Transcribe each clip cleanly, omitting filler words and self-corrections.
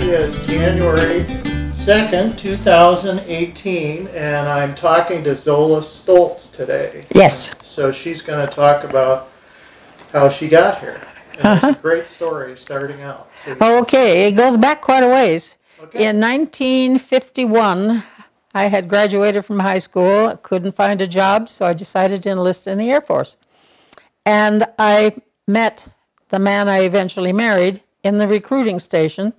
It is January 2nd, 2018, and I'm talking to Zola Stoltz today. Yes. So she's going to talk about how she got here. And it's a great story starting out. So Okay, it goes back quite a ways. Okay. In 1951, I had graduated from high school, couldn't find a job, so I decided to enlist in the Air Force. And I met the man I eventually married in the recruiting station.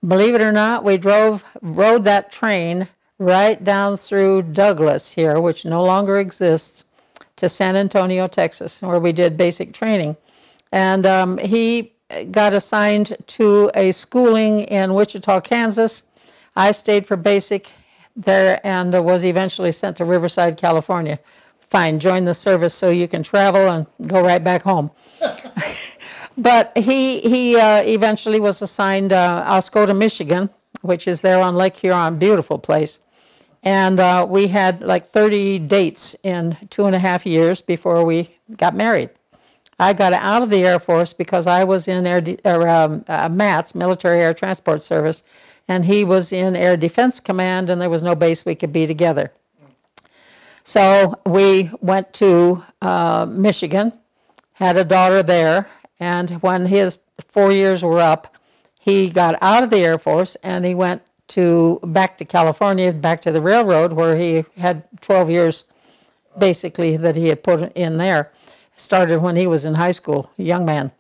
Believe it or not, we rode that train right down through Douglas here, which no longer exists, to San Antonio, Texas, where we did basic training. And he got assigned to a schooling in Wichita, Kansas. I stayed for basic there and was eventually sent to Riverside, California. Fine, join the service so you can travel and go right back home. But he eventually was assigned Oscoda, Michigan, which is there on Lake Huron, beautiful place. And we had like 30 dates in 2.5 years before we got married. I got out of the Air Force because I was in MATS, Military Air Transport Service, and he was in Air Defense Command, and there was no base we could be together. So we went to Michigan, had a daughter there, and when his 4 years were up, he got out of the Air Force and he went back to California, back to the railroad, where he had 12 years basically that he had put in there. Started when he was in high school, a young man,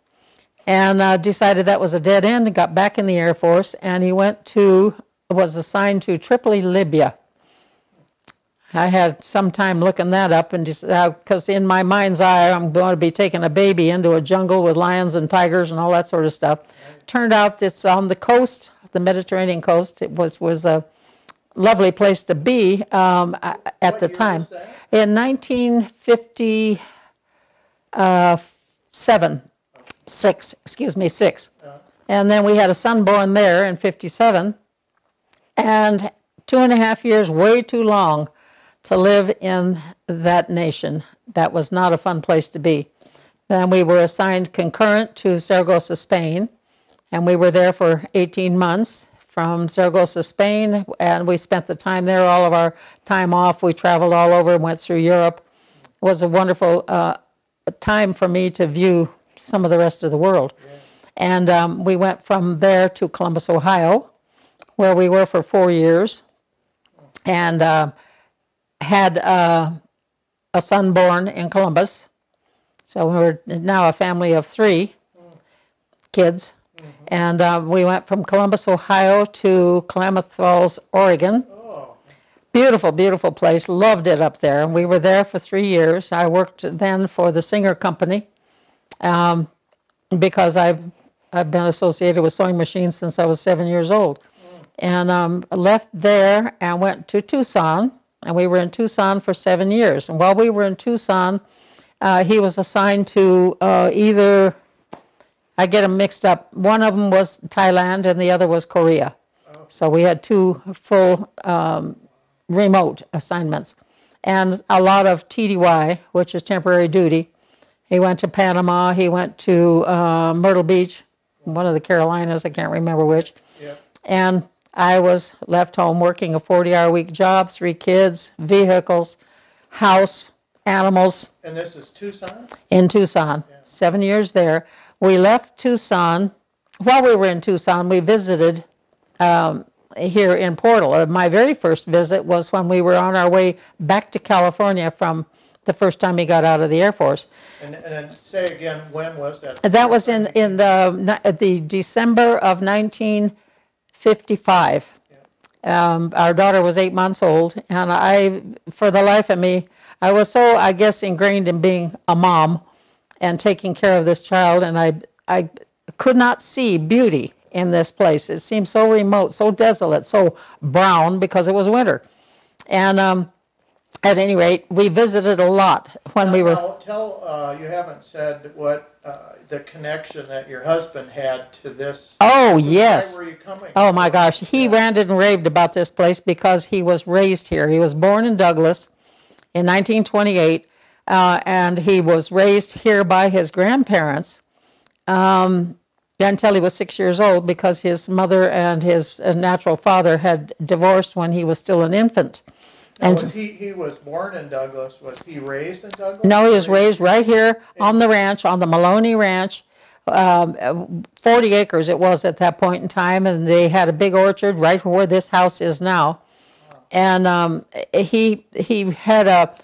and decided that was a dead end and got back in the Air Force, and he was assigned to Tripoli, Libya. I had some time looking that up, and just because in my mind's eye, I'm going to be taking a baby into a jungle with lions and tigers and all that sort of stuff. Turned out it's on the coast, the Mediterranean coast. It was a lovely place to be at the time. Was that? In 1957, six. And then we had a son born there in 57, and 2.5 years, way too long to live in that nation. That was not a fun place to be. Then we were assigned concurrent to Zaragoza, Spain, and we were there for 18 months from Zaragoza, Spain, and we spent the time there, all of our time off. We traveled all over and went through Europe. It was a wonderful time for me to view some of the rest of the world. Yeah. And we went from there to Columbus, Ohio, where we were for 4 years, and had a son born in Columbus. So we were now a family of 3 kids. Mm-hmm. And we went from Columbus, Ohio to Klamath Falls, Oregon. Oh. Beautiful, beautiful place. Loved it up there. And we were there for 3 years. I worked then for the Singer Company because I've been associated with sewing machines since I was 7 years old. And left there and went to Tucson. And we were in Tucson for 7 years. And while we were in Tucson, he was assigned to either, I get them mixed up, one of them was Thailand and the other was Korea. Oh. So we had 2 full remote assignments. And a lot of TDY, which is temporary duty. He went to Panama, he went to Myrtle Beach, one of the Carolinas, I can't remember which. Yeah. And I was left home working a 40-hour-week job, 3 kids, vehicles, house, animals. And this is Tucson? In Tucson, yeah. 7 years there. We left Tucson. While we were in Tucson, we visited here in Portal. My very first visit was when we were on our way back to California from the first time he got out of the Air Force. And say again, when was that? That was in the December of 1955. Yeah. Our daughter was 8 months old, and I, for the life of me, I was so, I guess, ingrained in being a mom and taking care of this child, and I could not see beauty in this place. It seemed so remote, so desolate, so brown because it was winter. And at any rate, we visited a lot when we were... You haven't said what the connection that your husband had to this... Oh, yes. Where were you coming Oh, my gosh. He ranted and raved about this place because he was raised here. He was born in Douglas in 1928, and he was raised here by his grandparents. until he was 6 years old, because his mother and his natural father had divorced when he was still an infant. Now, And was he was born in Douglas? Was he raised in Douglas? no, he was raised right here on the ranch, on the Maloney Ranch. 40 acres it was at that point in time, and they had a big orchard right where this house is now. And he had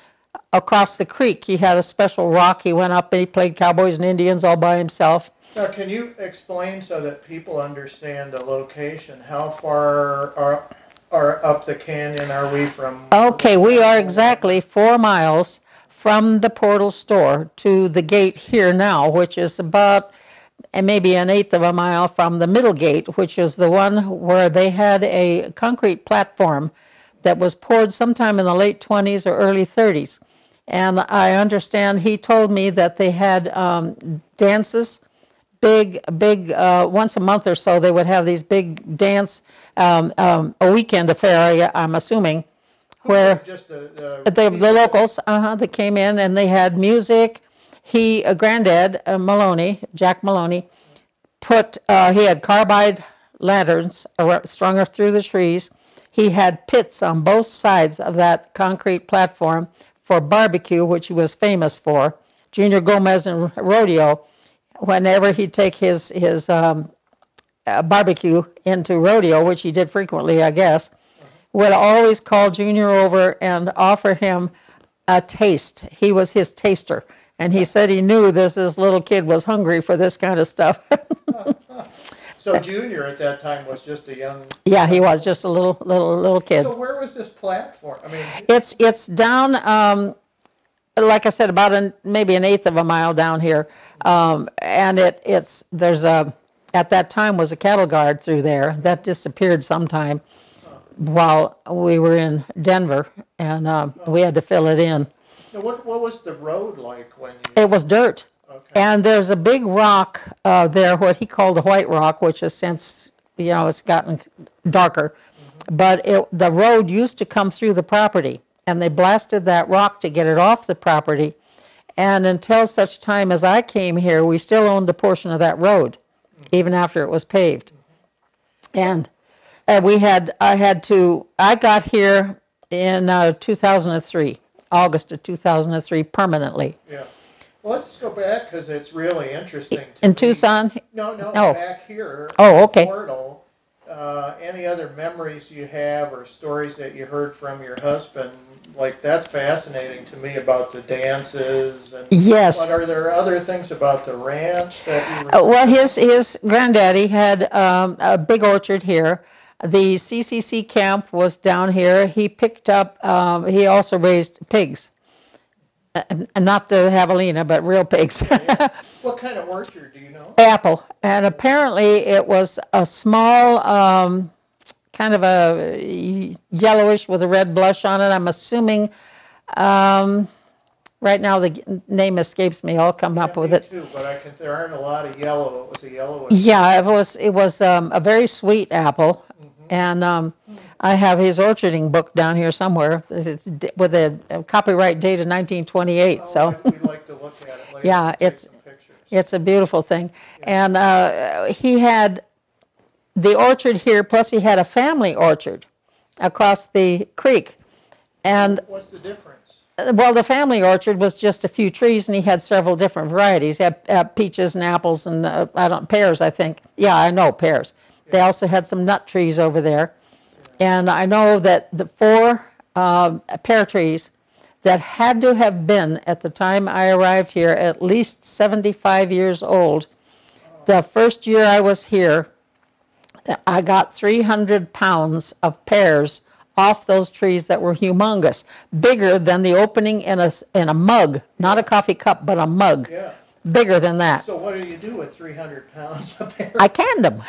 across the creek, he had a special rock. He went up and he played cowboys and Indians all by himself. Now, can you explain so that people understand the location? How far are up the canyon are we from? Okay, we are exactly 4 miles from the Portal store to the gate here now, which is about maybe an eighth of a mile from the middle gate, which is the one where they had a concrete platform that was poured sometime in the late 20s or early 30s. And I understand he told me that they had dances, big, once a month or so, they would have these big dance, a weekend affair, I'm assuming, where just the locals, that came in, and they had music. He, granddad, Maloney, Jack Maloney, he had carbide lanterns strung through the trees. He had pits on both sides of that concrete platform for barbecue, which he was famous for. Junior Gomez and rodeo, whenever he'd take his barbecue into rodeo, which he did frequently, I guess, would always call Junior over and offer him a taste. He was his taster. And he said he knew this little kid was hungry for this kind of stuff. So Junior at that time was just a young. Yeah, he was just a little kid. So where was this platform? I mean, it's down, like I said, about maybe an eighth of a mile down here, and there's at that time was a cattle guard through there that disappeared sometime while we were in Denver, and we had to fill it in. now what was the road like when you? It was dirt. Okay. And there's a big rock there, what he called the White Rock, which has since, it's gotten darker. But the road used to come through the property, and they blasted that rock to get it off the property. And until such time as I came here, we still owned a portion of that road, even after it was paved. And I got here in 2003, August of 2003, permanently. Yeah. Well, let's go back because it's really interesting. In Tucson? No, Oh. back here. Oh, okay. Portal. Any other memories you have or stories that you heard from your husband? Like, that's fascinating to me about the dances. And Yes. But are there other things about the ranch that you Well, his granddaddy had a big orchard here. The CCC camp was down here. He picked up, he also raised pigs. Not the javelina, but real pigs. What kind of orchard do you know? Apple. And apparently it was a small, kind of a yellowish with a red blush on it. I'm assuming, right now the name escapes me. I'll come up with me it. Too, but there aren't a lot of yellow. It was a yellowish. Yeah, it was a very sweet apple. And I have his orcharding book down here somewhere. It's with a copyright date of 1928. So We'd like to look at it later. yeah, and take some pictures. it's a beautiful thing. And he had the orchard here, plus he had a family orchard across the creek. And What's the difference? well, the family orchard was just a few trees, and he had several different varieties. He had peaches and apples and pears, I think. Yeah, I know pears. They also had some nut trees over there. And I know that the 4 pear trees that had to have been, at the time I arrived here, at least 75 years old. The first year I was here, I got 300 pounds of pears off those trees that were humongous, bigger than the opening in a mug, not a coffee cup, but a mug. Yeah. Bigger than that. So what do you do with 300 pounds of pear? I canned them.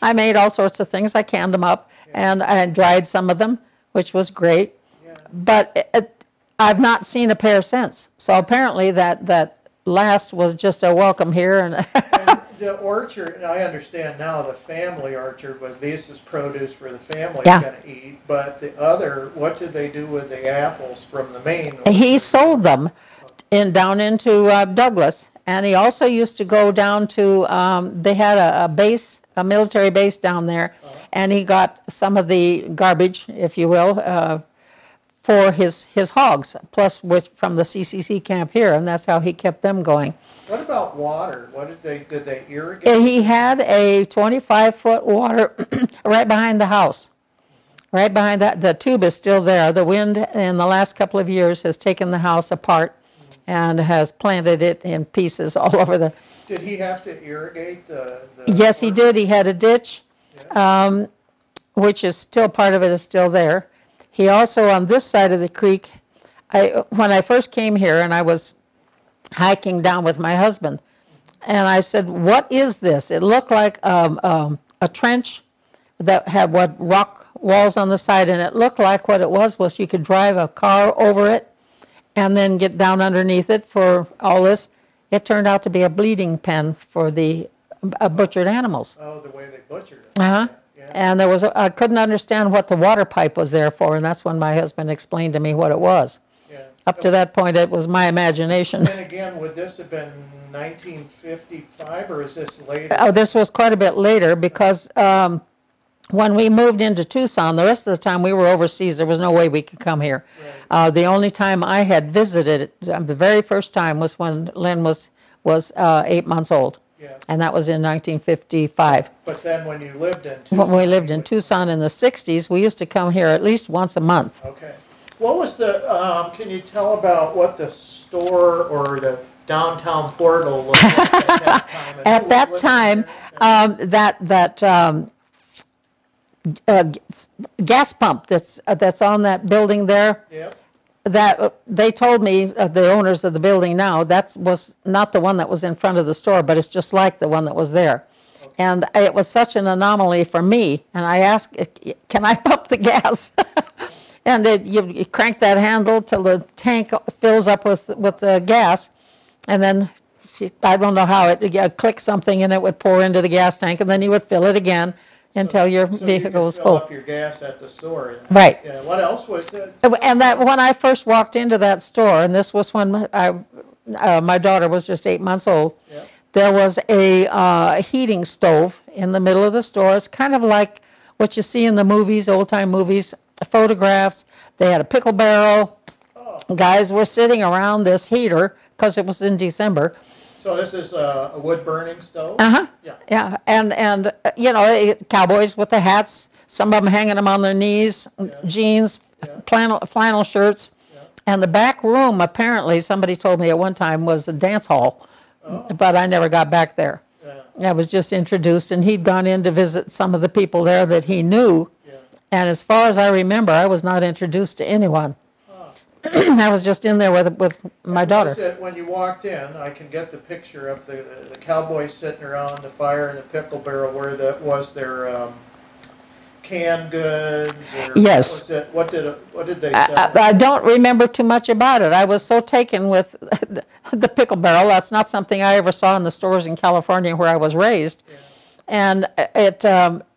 I made all sorts of things. I canned them up, and I dried some of them, which was great. Yeah. But I've not seen a pear since. So apparently that last was just a welcome here. And And the orchard, and I understand now the family orchard was this is produce for the family Yeah. going to eat. But the other, what did they do with the apples from the main orchard? he sold them down into Douglas, And he also used to go down to, they had a base, a military base down there, and he got some of the garbage, if you will, for his hogs, plus from the CCC camp here, and that's how he kept them going. What about water? What did they irrigate? And he had a 25-foot water right behind the house. Right behind that, the tube is still there. The wind in the last couple of years has taken the house apart and has planted it in pieces all over the. Did he have to irrigate the Yes, he did. He had a ditch, Yeah. which is still, part of it is still there. He also, on this side of the creek, when I first came here and I was hiking down with my husband, and I said, "What is this?" It looked like a trench that had rock walls on the side, and it looked like what it was you could drive a car over it and then get down underneath it for all this. It turned out to be a bleeding pen for the butchered animals. Oh, the way they butchered it. Uh-huh. Yeah. And I couldn't understand what the water pipe was there for, and that's when my husband explained to me what it was. Yeah. Up to that point, it was my imagination. And again, would this have been 1955, or is this later? Oh, this was quite a bit later, because when we moved into Tucson, the rest of the time we were overseas. There was no way we could come here. Right. The only time I had visited, the very first time, was when Lynn was 8 months old. Yeah. And that was in 1955. But then when you lived in Tucson. When we lived in Tucson in the 60s, we used to come here at least once a month. Okay. What was can you tell about what the store or the downtown portal looked like at that time? And At who was that living time, there? gas pump that's on that building there, Yep. that they told me, the owners of the building now, that was not the one that was in front of the store, but it's just like the one that was there. Okay. And it was such an anomaly for me, and I asked, "Can I pump the gas?" And you crank that handle till the tank fills up with the gas, and then I don't know how you click something and it would pour into the gas tank, and then you would fill it again until your vehicle was fill full. up your gas at the store. Right. Yeah. What else was it? And that when I first walked into that store, and this was when my daughter was just 8 months old, Yep. there was a heating stove in the middle of the store. It's kind of like what you see in the movies, old-time movies, photographs. They had a pickle barrel. Oh. Guys were sitting around this heater because it was in December. So this is a wood burning stove? Uh-huh. Yeah. Yeah, and cowboys with the hats, some of them hanging them on their knees, jeans, Yeah. flannel shirts. Yeah. And the back room, apparently, somebody told me at one time, was a dance hall, but I never got back there. Yeah. I was just introduced, and he'd gone in to visit some of the people there that he knew. Yeah. And as far as I remember, I was not introduced to anyone. I was just in there with my daughter. When you walked in, I can get the picture of the cowboys sitting around the fire in the pickle barrel where was their canned goods? Or Yes. What did they sell? I don't remember too much about it. I was so taken with the pickle barrel. That's not something I ever saw in the stores in California where I was raised. Yeah. And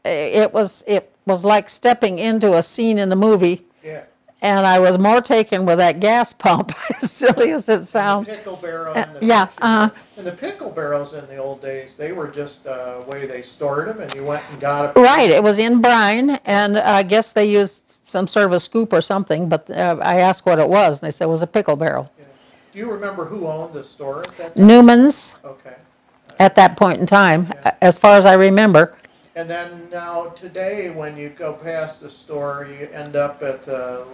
it was like stepping into a scene in the movie. Yeah. And I was more taken with that gas pump, as silly as it sounds. The pickle barrel and the Yeah, picture. And the pickle barrels in the old days, they were just a way they stored them, and you went and got it. Right, it was in brine, and I guess they used some sort of a scoop or something, but I asked what it was, and they said it was a pickle barrel. Yeah. Do you remember who owned the store at that time? Newman's Okay. at that point in time, Yeah. as far as I remember. And then now today, when you go past the store, you end up at the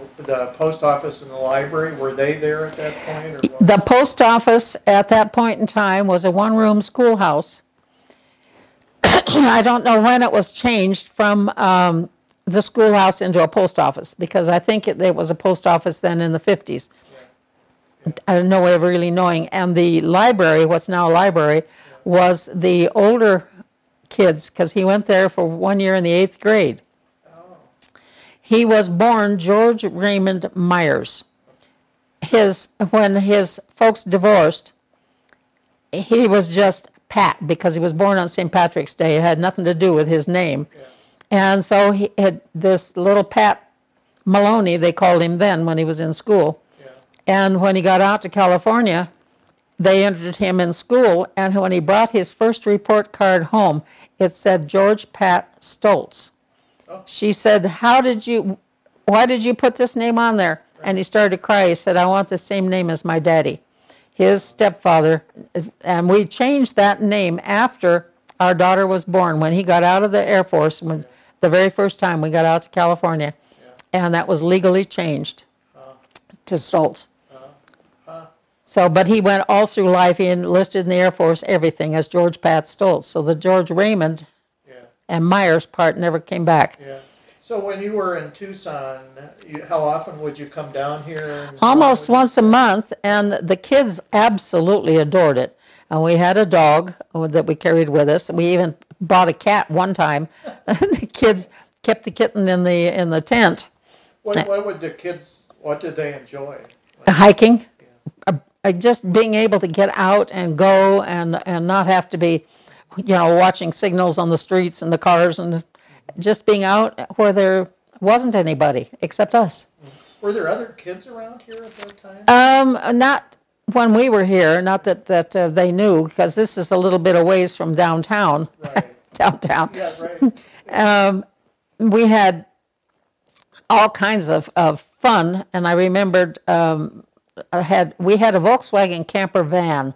post office and the library. Were they there at that point, or what? The post office at that point in time was a one-room schoolhouse. I don't know when it was changed from the schoolhouse into a post office, because I think there was a post office then in the 50s. Yeah. I have no way of really knowing. And the library, what's now a library, was the older kids, because he went there for 1 year in the 8th grade. Oh. He was born George Raymond Myers. When his folks divorced, he was just Pat, because he was born on St. Patrick's Day. It had nothing to do with his name. Yeah. And so he had this little Pat Maloney, they called him then when he was in school. Yeah. And when he got out to California, they entered him in school, and when he brought his first report card home, it said George Pat Stoltz. Oh. She said, why did you put this name on there? Right. And he started to cry. He said, I want the same name as my daddy, his stepfather. And we changed that name after our daughter was born, when he got out of the Air Force, when the very first time we got out to California. Yeah. And that was legally changed to Stoltz. So, but he went all through life. He enlisted in the Air Force, everything, as George Pat Stoltz. So the George Raymond and Myers part never came back. Yeah. So when you were in Tucson, how often would you come down here? Almost once a month, and the kids absolutely adored it. And we had a dog that we carried with us. We even bought a cat one time. The kids kept the kitten in the tent. What did they enjoy? Hiking. Just being able to get out and go and not have to be, watching signals on the streets and the cars, and just being out where there wasn't anybody except us. Were there other kids around here at that time? Not when we were here, not that they knew, because this is a little bit of ways from downtown. Right. Downtown. Yeah, right. We had all kinds of fun, and I remembered we had a Volkswagen camper van,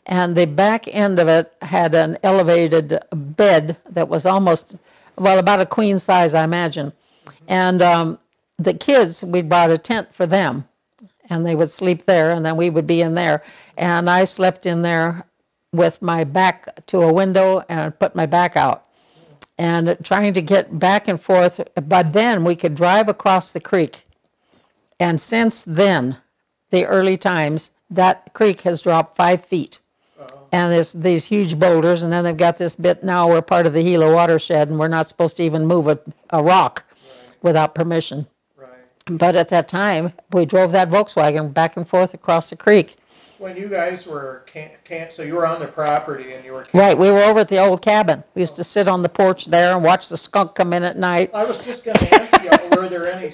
and the back end of it had an elevated bed that was almost, about a queen size, I imagine. And the kids, we bought a tent for them, and they would sleep there, and then we would be in there. And I slept in there with my back to a window and put my back out, and trying to get back and forth. But then we could drive across the creek. And since then, the early times, that creek has dropped 5 feet. And it's these huge boulders, and then they've got this bit now, we're part of the Gila watershed, and we're not supposed to even move a rock without permission. Right. But at that time, we drove that Volkswagen back and forth across the creek. When you guys were so you were on the property and you were camping. Right, we were over at the old cabin. We used to sit on the porch there and watch the skunk come in at night. I was just going to ask you, were there any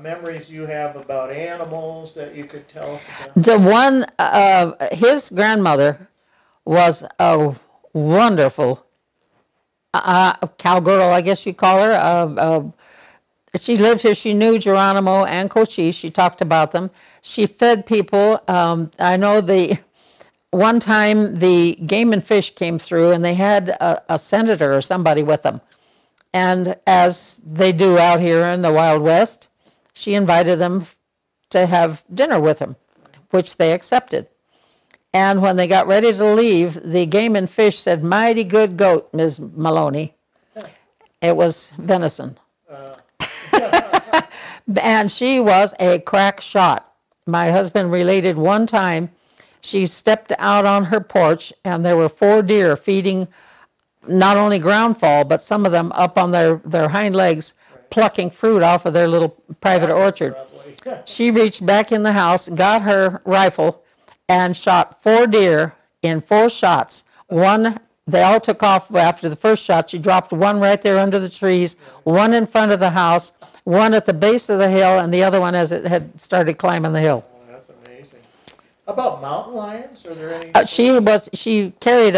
memories you have about animals that you could tell us about? The one, his grandmother was a wonderful cowgirl, I guess you call her. She lived here. She knew Geronimo and Cochise. She talked about them. She fed people. I know one time the Game and Fish came through, and they had a senator or somebody with them. And as they do out here in the Wild West, she invited them to have dinner with him, which they accepted. And when they got ready to leave, the Game and Fish said, "Mighty good goat, Ms. Maloney." It was venison. And she was a crack shot. My husband related one time she stepped out on her porch, and there were 4 deer feeding not only groundfall, but some of them up on their hind legs, plucking fruit off of their little private orchard. She reached back in the house, got her rifle, and shot 4 deer in 4 shots. They all took off after the first shot. She dropped one right there under the trees, one in front of the house, one at the base of the hill, and the other one as it had started climbing the hill. Oh, that's amazing. How about mountain lions? Are there any? She carried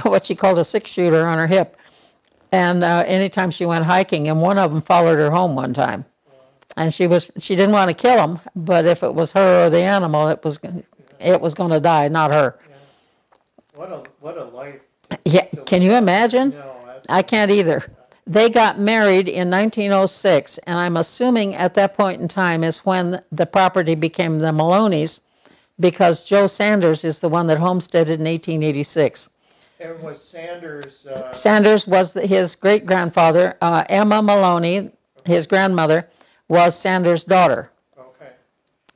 what she called a 6-shooter on her hip, and anytime she went hiking, and one of them followed her home one time. And she didn't want to kill him, but if it was her or the animal, it was going to die, not her. Yeah. What a life. Yeah, can you imagine? No, I can't either. They got married in 1906, and I'm assuming at that point in time is when the property became the Maloney's, because Joe Sanders is the one that homesteaded in 1886. And was Sanders... Sanders was his great-grandfather. Emma Maloney, his grandmother, was Sanders' daughter. Okay.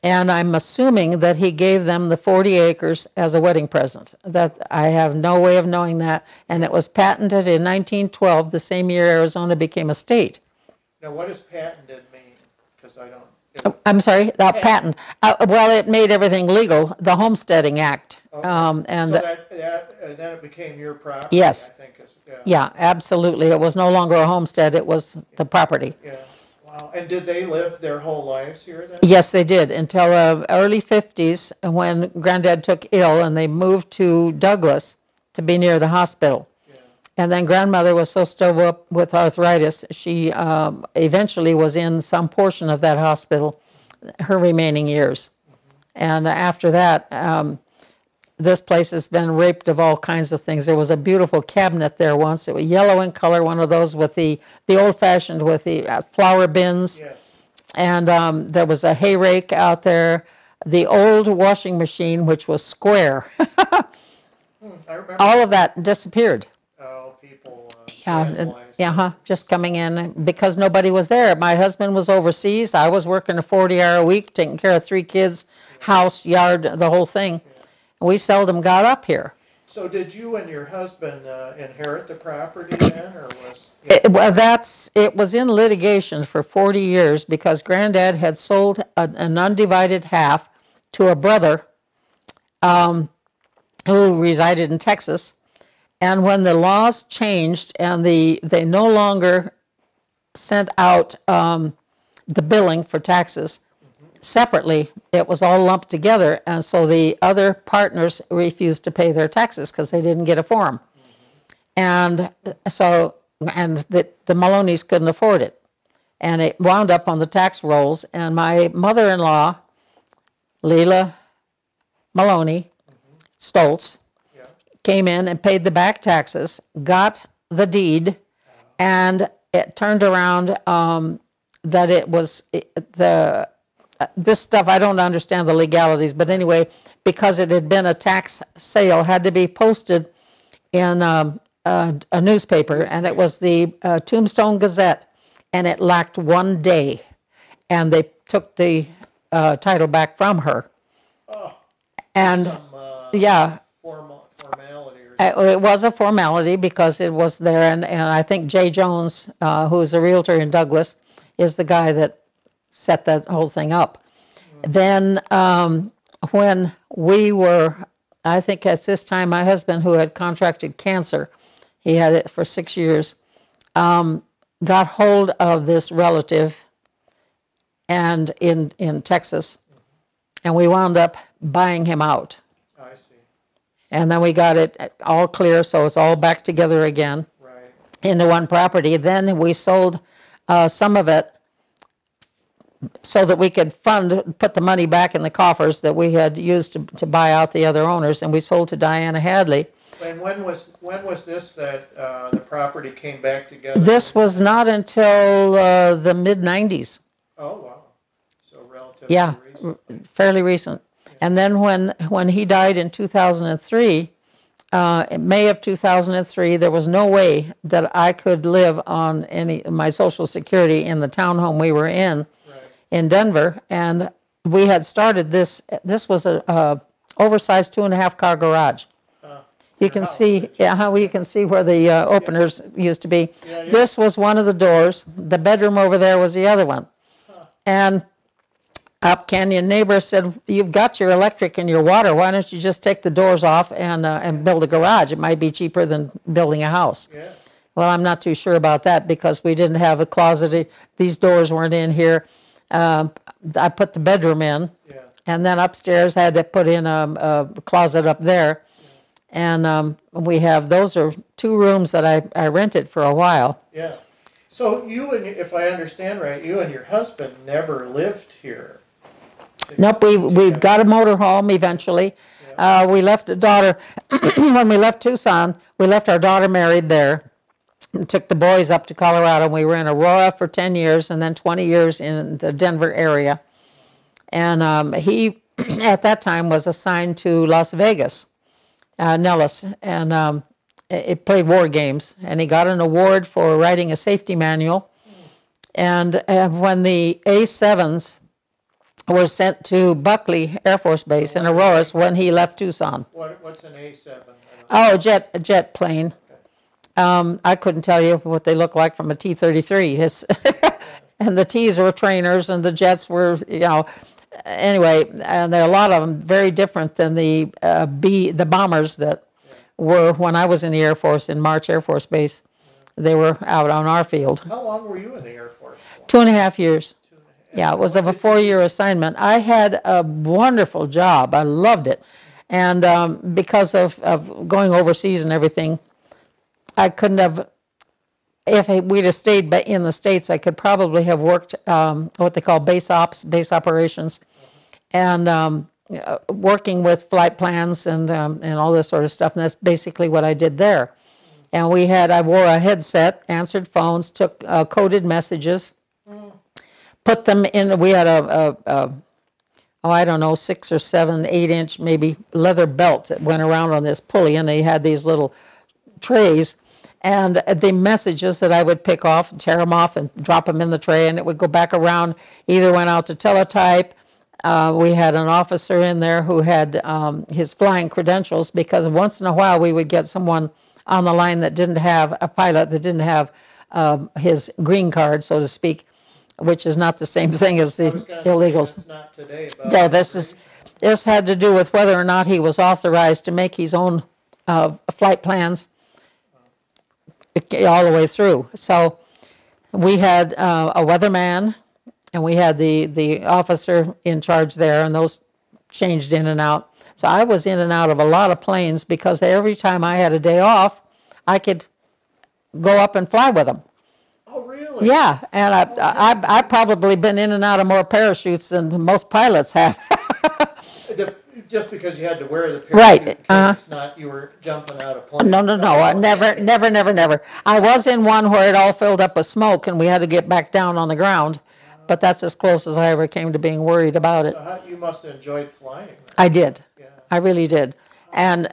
And I'm assuming that he gave them the 40 acres as a wedding present. That I have no way of knowing that. And it was patented in 1912, the same year Arizona became a state. Now, what does patented mean? Because I don't... I'm sorry, patent. Well, it made everything legal, the Homesteading Act. Okay. And so then it became your property, yes. I think. Yeah, absolutely. It was no longer a homestead, it was the property. Yeah. Wow. Wow. And did they live their whole lives here then? Yes, they did until early 50s when Granddad took ill and they moved to Douglas to be near the hospital. Yeah. And then Grandmother was so stove up with arthritis, she eventually was in some portion of that hospital her remaining years. And after that, this place has been raped of all kinds of things. There was a beautiful cabinet there once. It was yellow in color, one of those with the old-fashioned with the flower bins. Yes. And there was a hay rake out there. The old washing machine, which was square, I remember. all of that disappeared. Oh, people Yeah, vandalized. just coming in because nobody was there. My husband was overseas. I was working a 40-hour week, taking care of 3 kids, house, yard, the whole thing. We seldom got up here. So did you and your husband inherit the property then, or was? It was in litigation for 40 years because Granddad had sold an undivided half to a brother who resided in Texas. And when the laws changed and they no longer sent out the billing for taxes separately, it was all lumped together. And so the other partners refused to pay their taxes because they didn't get a form. And so, the Maloneys couldn't afford it. And it wound up on the tax rolls. And my mother-in-law, Leila Maloney, Stoltz, Yeah. came in and paid the back taxes, got the deed, and it turned around that it was this stuff, I don't understand the legalities, but anyway, because it had been a tax sale, had to be posted in a newspaper, and it was the Tombstone Gazette, and it lacked 1 day, and they took the title back from her. Oh, And some yeah, formality or something. it was a formality because it was there, and I think Jay Jones, who's a realtor in Douglas, is the guy that set that whole thing up. Then when we were, I think at this time, my husband, who had contracted cancer, he had it for 6 years, got hold of this relative and in Texas, and we wound up buying him out. I see. And then we got it all clear, so it's all back together again Right. into one property. Then we sold some of it so that we could put the money back in the coffers that we had used to buy out the other owners, and we sold to Diana Hadley. And when was this that the property came back together? This was not until the mid-90s. Oh, wow. So relatively Yeah, recent. fairly recent. And then when he died in 2003, in May of 2003, there was no way that I could live on my Social Security in the townhome we were in Denver. And we had started this was a oversized 2.5-car garage. You can see, how you can see where the openers used to be. Yeah. This was one of the doors. The bedroom over there was the other one. And Up Canyon neighbor said, "You've got your electric and your water. Why don't you just take the doors off and build a garage? It might be cheaper than building a house." Yeah. Well, I'm not too sure about that because we didn't have a closet. These doors weren't in here. I put the bedroom in, Yeah. and then upstairs had to put in a closet up there. And we have, those are 2 rooms that I rented for a while. Yeah. So if I understand right, you and your husband never lived here. Nope, we got a motorhome eventually. We left a daughter, when we left Tucson, we left our daughter married there, and took the boys up to Colorado. We were in Aurora for 10 years and then 20 years in the Denver area. And he, at that time, was assigned to Las Vegas, Nellis, and it played war games. And he got an award for writing a safety manual. And when the A7s were sent to Buckley Air Force Base in Aurora when he left Tucson. What's an A7? Oh, a jet plane. I couldn't tell you what they look like from a T-33. And the T's were trainers, and the jets were, anyway. And there are a lot of them very different than the bombers that were when I was in the Air Force in March Air Force Base. they were out on our field. How long were you in the Air Force for? 2.5 years. 2.5. Yeah, it was What of a did you do? 4-year assignment. I had a wonderful job. I loved it. And because of going overseas and everything, I couldn't have, if we'd have stayed in the States, I could probably have worked what they call base ops, base operations, and working with flight plans and all this sort of stuff. And that's basically what I did there. And I wore a headset, answered phones, took coded messages, put them in, we had I don't know, 6 or 7, 8-inch maybe leather belt that went around on this pulley, and they had these little trays, and the messages that I would pick off, tear them off and drop them in the tray, and it would go back around, either went out to teletype. We had an officer in there who had his flying credentials, because once in a while we would get someone on the line that didn't have, a pilot that didn't have his green card, so to speak, which is not the same thing as the I was gonna say, illegals. that's not today about No, immigration. this had to do with whether or not he was authorized to make his own flight plans all the way through. So we had a weatherman, and we had the officer in charge there, and those changed in and out. So I was in and out of a lot of planes, because every time I had a day off, I could go up and fly with them. Oh, really? Yeah, and I've probably been in and out of more parachutes than most pilots have. Just because you had to wear the Right, parachute case, not you were jumping out of plane. No, I never. I was in one where it all filled up with smoke and we had to get back down on the ground, but that's as close as I ever came to being worried about it. So you must have enjoyed flying then. I did. Yeah. I really did. And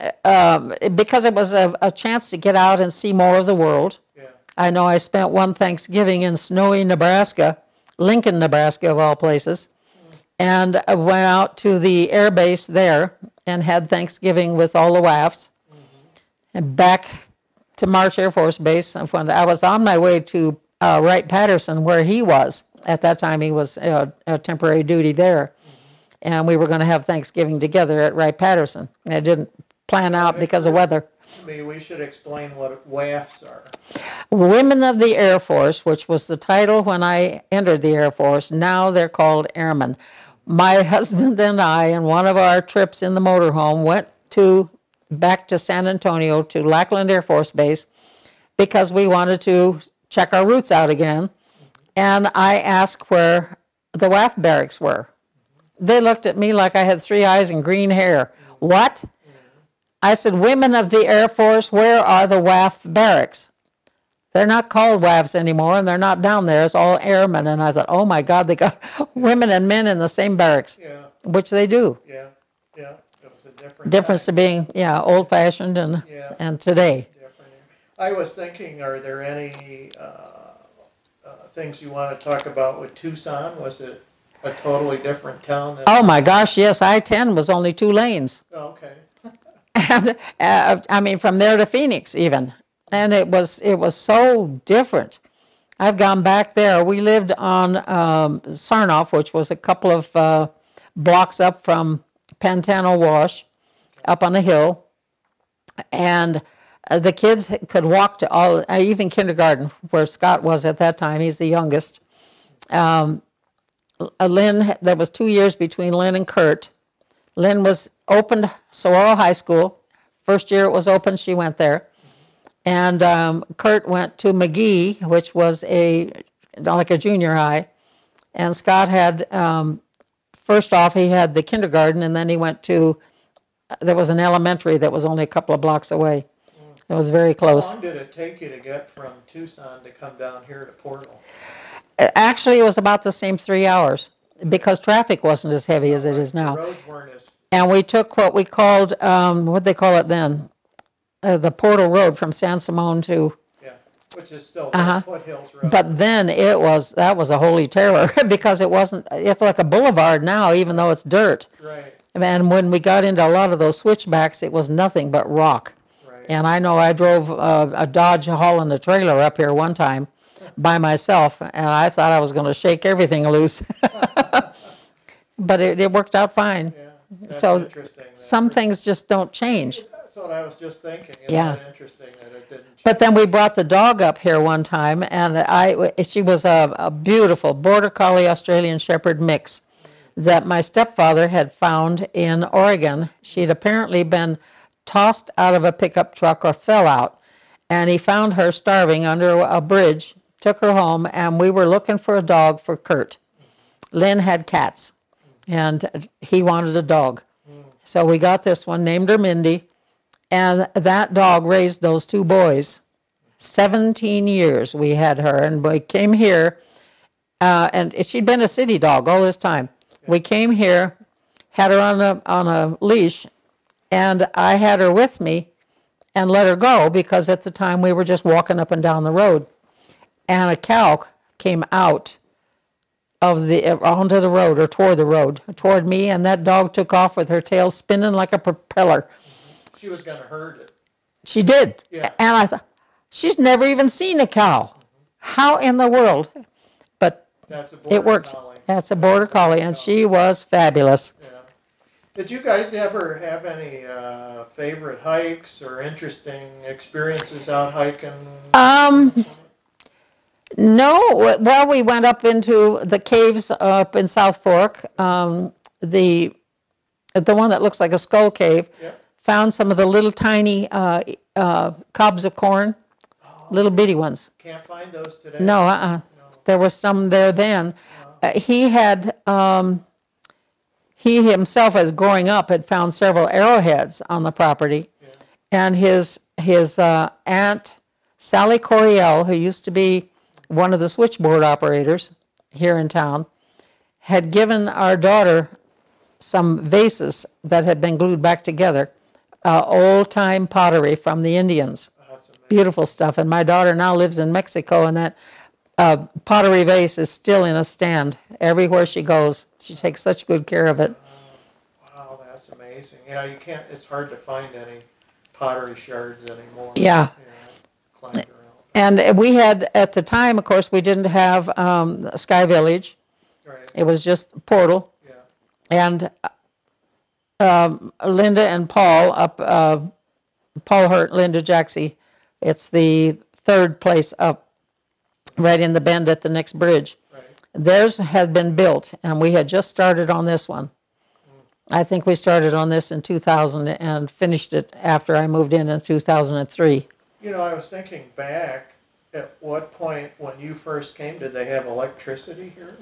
because it was a chance to get out and see more of the world. Yeah. I know I spent one Thanksgiving in snowy Nebraska, Lincoln, Nebraska of all places, and I went out to the air base there and had Thanksgiving with all the WAFs, and back to March Air Force Base. When I was on my way to Wright-Patterson, where he was. At that time, he was a temporary duty there. And we were going to have Thanksgiving together at Wright-Patterson. It didn't plan out because of weather. To me, we should explain what WAFs are. Women of the Air Force, which was the title when I entered the Air Force, now they're called airmen. My husband and I, in one of our trips in the motorhome, went back to San Antonio to Lackland Air Force Base because we wanted to check our routes out again. And I asked where the WAF barracks were. They looked at me like I had 3 eyes and green hair. What? I said, women of the Air Force, where are the WAF barracks? They're not called WAFs anymore, and they're not down there. It's all airmen. And I thought, oh my God, they got women and men in the same barracks, Yeah. which they do. Yeah. Yeah. It was a different Difference to time. being, old-fashioned Yeah. and today. Different. I was thinking, are there any things you want to talk about with Tucson? Was it a totally different town? Oh my gosh, yes, I-10 was only 2 lanes. Oh, okay. And I mean, from there to Phoenix even. And it was so different. I've gone back there. We lived on Sarnoff, which was a couple of blocks up from Pantano Wash, up on the hill. And the kids could walk to even kindergarten, where Scott was at that time. He's the youngest. Lynn, there was 2 years between Lynn and Kurt. Lynn was opened Saguaro High School. First year it was open, she went there. And Kurt went to McGee, which was like a junior high. And Scott had, first off, he had the kindergarten, and then he went to, there was an elementary that was only a couple of blocks away. It was very close. How long did it take you to get from Tucson to come down here to Portal? Actually, it was about the same 3 hours, because traffic wasn't as heavy as it is The now. roads weren't as, And we took what we called, what'd they call it then? The Portal Road from San Simon to, yeah, which is still the Foothills Road. but then that was a holy terror, because it's like a boulevard now, even though it's dirt. Right, And when we got into a lot of those switchbacks, it was nothing but rock. right. And I know I drove a Dodge hauling a trailer up here one time by myself, and I thought I was going to shake everything loose. But it worked out fine. Yeah, that's So interesting. some things just don't change. That's what I was just thinking. Isn't Yeah. that interesting that it didn't change? But then we brought the dog up here one time, and she was a beautiful Border Collie Australian Shepherd mix that my stepfather had found in Oregon. She'd apparently been tossed out of a pickup truck or fell out, and he found her starving under a bridge, took her home, and we were looking for a dog for Kurt. Lynn had cats, and he wanted a dog. So we got this one, named her Mindy, and that dog raised those two boys. 17 years we had her, and we came here, and she'd been a city dog all this time. We came here, had her on a leash, and I had her with me and let her go because at the time we were just walking up and down the road. And a cow came out of onto the road or toward the road, toward me, and that dog took off with her tail spinning like a propeller. She was going to hurt it. She did. Yeah. And I thought, she's never even seen a cow. How in the world? But it worked. Collie. That's a Border Collie, and she was fabulous. Yeah. Did you guys ever have any favorite hikes or interesting experiences out hiking? No. Well, we went up into the caves up in South Fork, the one that looks like a skull cave. Yeah. Found some of the little tiny cobs of corn, little bitty ones. Can't find those today? No, No. There were some there then. He himself, as growing up, had found several arrowheads on the property. Yeah. And his aunt, Sally Coriel, who used to be one of the switchboard operators here in town, had given our daughter some vases that had been glued back together, old-time pottery from the Indians. Oh, that's amazing. Beautiful stuff. And my daughter now lives in Mexico, and that pottery vase is still in a stand everywhere she goes. She takes such good care of it. Wow, that's amazing. Yeah, you can't. It's hard to find any pottery shards anymore. Yeah. Climbed around. And we had, at the time, of course, we didn't have Sky Village. Right. It was just Portal. Yeah. And Linda and Paul Paul Hurt, Linda Jacksey, it's the third place up, right in the bend at the next bridge. Right. Theirs had been built, and we had just started on this one. I think we started on this in 2000 and finished it after I moved in 2003. You know, I was thinking back, at what point when you first came, did they have electricity here?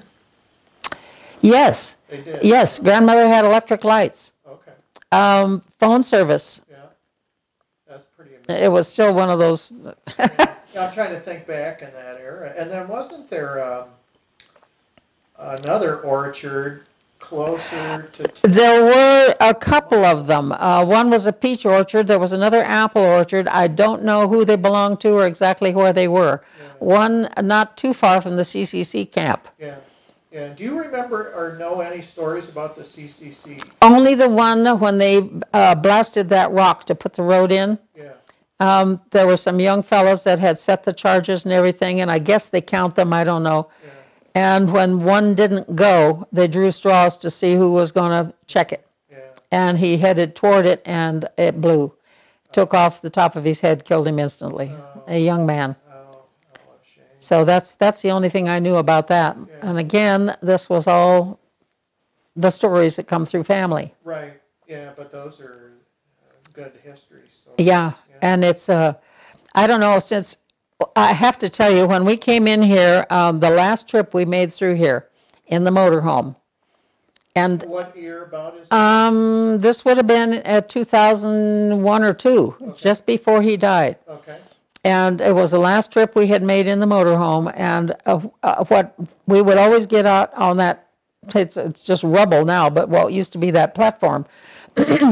Yes. They did? Yes, grandmother had electric lights. Okay. Phone service. Yeah. That's pretty amazing. It was still one of those. Yeah, I'm trying to think back in that era. And then wasn't there another orchard closer to... There were a couple of them. One was a peach orchard. There was another apple orchard. I don't know who they belonged to or exactly where they were. Yeah. One not too far from the CCC camp. Yeah. Yeah. Do you remember or know any stories about the CCC? Only the one when they blasted that rock to put the road in. Yeah. There were some young fellows that had set the charges and everything, and I guess they count them, I don't know. Yeah. And when one didn't go, they drew straws to see who was going to check it. Yeah. And he headed toward it, and it blew. Took off the top of his head, killed him instantly. A young man. Oh, a shame. So that's the only thing I knew about that. Yeah. And again, this was all the stories that come through family. Right. Yeah, but those are good history stories. Yeah, and it's, I don't know, since, I have to tell you, when we came in here, the last trip we made through here in the motorhome, and What year about is it? this would have been at 2001 or 2, Okay. just before he died. Okay. And it was the last trip we had made in the motorhome, and what we would always get out on that, it's just rubble now, but what used to be that platform,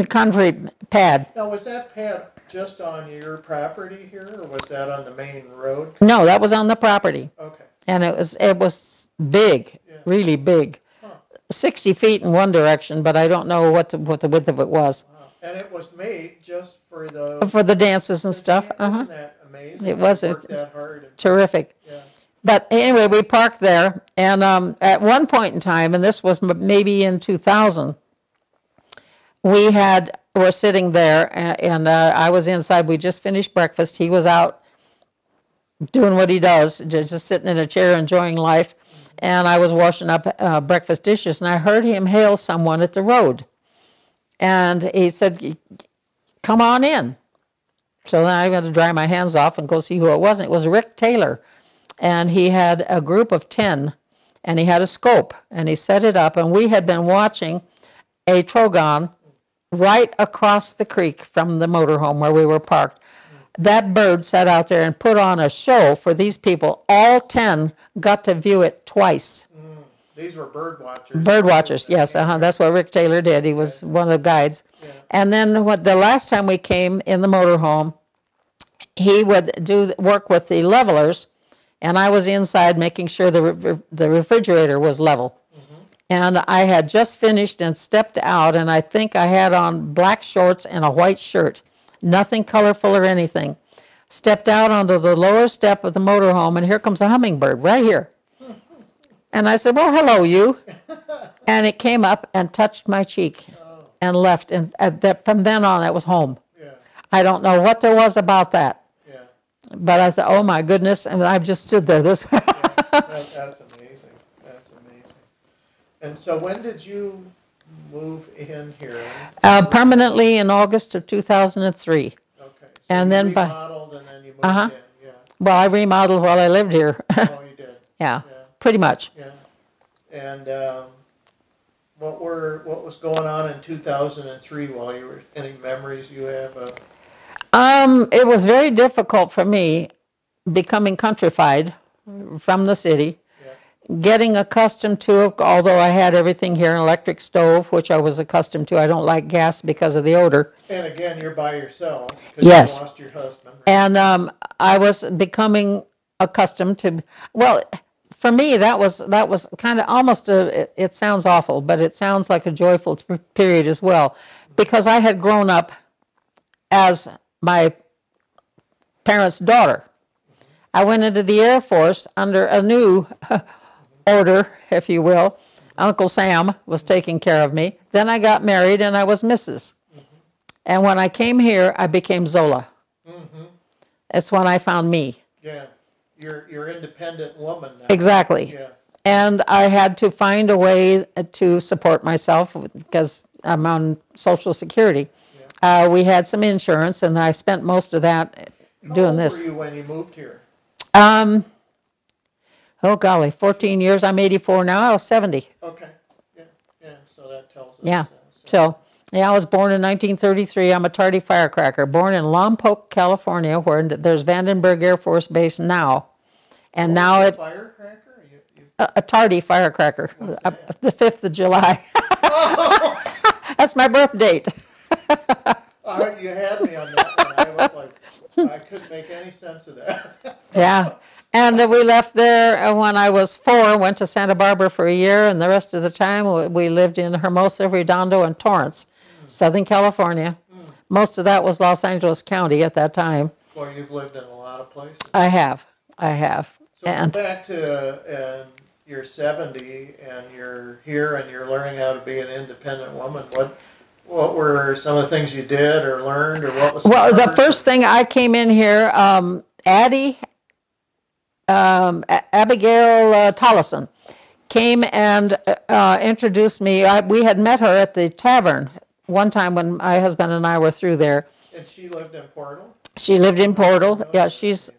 concrete pad. Now, was that pad just on your property here, or was that on the main road? No, that was on the property, Okay. and it was big, Yeah. really big, Huh. 60 feet in one direction, but I don't know what the width of it was Wow. And it was made just for for the dances and stuff. Isn't that amazing? It was. They worked that hard. And, Terrific. yeah. But anyway, we parked there, and at one point in time, and this was maybe in 2000, were sitting there, and I was inside. We just finished breakfast. He was out doing what he does, just sitting in a chair enjoying life. And I was washing up breakfast dishes, and I heard him hail someone at the road. And he said, "Come on in." So then I got to dry my hands off and go see who it was. And it was Rick Taylor. And he had a group of 10, and he had a scope, and he set it up. And we had been watching a trogon right across the creek from the motorhome where we were parked. That bird sat out there and put on a show for these people. All 10 got to view it twice. These were bird watchers. Bird watchers, yes. That's what Rick Taylor did. He was one of the guides. Yeah. And then the last time we came in the motorhome, he would do work with the levelers, and I was inside making sure the refrigerator was level. And I had just finished and stepped out, and I think I had on black shorts and a white shirt. Nothing colorful or anything. Stepped out onto the lower step of the motorhome, and here comes a hummingbird right here. And I said, "Well, hello, you." And it came up and touched my cheek and left. And from then on, it was home. Yeah. I don't know what there was about that. Yeah. But I said, "Oh, my goodness." And I just stood there. That's amazing. That's amazing. And so when did you move in here? Permanently in August of 2003. Okay. So And you then remodeled and then you moved Uh-huh. in. Yeah. Well, I remodeled while I lived here. Oh, you did. Yeah, Yeah. pretty much. Yeah. And what was going on in 2003 while you were, any memories you have of? It was very difficult for me becoming countrified from the city, getting accustomed to it, although I had everything here, an electric stove, which I was accustomed to. I don't like gas because of the odor. And again, you're by yourself because Yes. you lost your husband. Right? And I was becoming accustomed to, well, for me, that was kind of almost it sounds awful, but it sounds like a joyful period as well, because I had grown up as my parents' daughter. I went into the Air Force under a new order, if you will. Uncle Sam was taking care of me. Then I got married and I was Mrs. And when I came here, I became Zola. That's when I found me. Yeah, you're independent woman now. Exactly. Yeah. And I had to find a way to support myself because I'm on Social Security. We had some insurance, and I spent most of that doing this. How old were you when you moved here? Oh golly, 14 years. I'm 84 now. I was 70. Okay. Yeah. Yeah. So that tells us. Yeah. So, yeah, I was born in 1933. I'm a tardy firecracker. Born in Lompoc, California, where there's Vandenberg Air Force Base now. And now it's it's firecracker. a tardy firecracker. The 5th of July. Oh, That's my birth date. you had me on that one. I was like, I couldn't make any sense of that. Yeah. And we left there when I was 4, went to Santa Barbara for a year, and the rest of the time we lived in Hermosa, Redondo, and Torrance, Southern California. Most of that was Los Angeles County at that time. Well, you've lived in a lot of places. I have. So And back to you're 70 and you're here and you're learning how to be an independent woman. What were some of the things you did or learned, or what was? well, the first thing I came in here, Addie, Abigail Tollison came and introduced me. We had met her at the tavern one time when my husband and I were through there. And she lived in Portal? She lived in Portal. Yeah, she's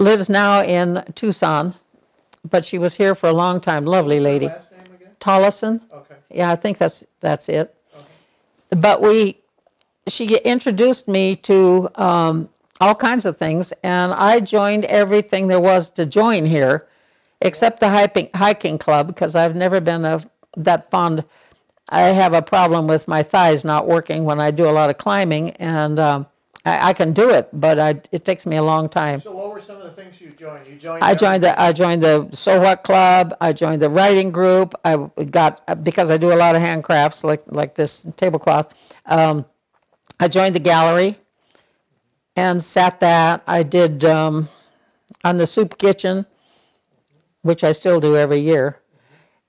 lives now in Tucson, but she was here for a long time. Lovely What's her lady. last name again? Tollison. Okay. Yeah, I think that's it. Okay. But she introduced me to all kinds of things, and I joined everything there was to join here, except the hiking club, because I've never been that fond. I have a problem with my thighs not working when I do a lot of climbing, and I can do it, but it takes me a long time. So what were some of the things you joined? I joined the So What Club. I joined the writing group. I got, because I do a lot of handcrafts like this tablecloth. I joined the gallery and sat that. I did on the soup kitchen, which I still do every year.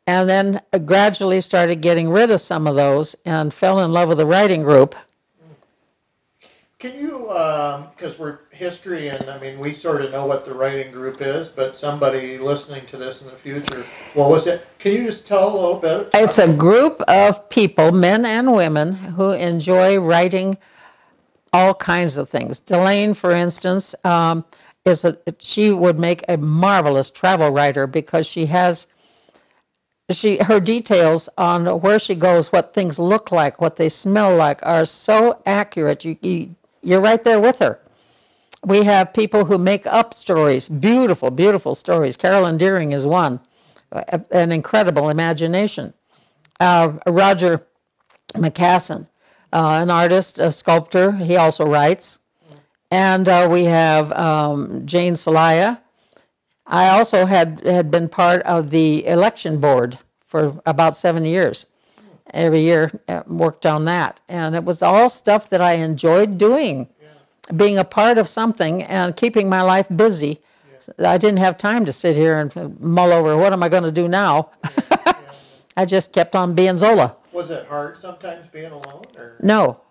And then I gradually started getting rid of some of those and fell in love with the writing group. can you, because we're history and I mean, we sort of know what the writing group is, but somebody listening to this in the future, what was it? Can you just tell a little bit? It's a group of people, men and women, who enjoy writing all kinds of things. Delane, for instance, she would make a marvelous travel writer because her details on where she goes, what things look like, what they smell like, are so accurate. You're right there with her. We have people who make up stories, beautiful, beautiful stories. Carolyn Deering is one, an incredible imagination. Roger McCassin, an artist, a sculptor. He also writes. And we have Jane Salaya. I also had been part of the election board for about 7 years. Every year worked on that. And it was all stuff that I enjoyed doing, being a part of something and keeping my life busy. I didn't have time to sit here and mull over, what am I going to do now? I just kept on being Zola. Was it hard sometimes being alone? Or? No.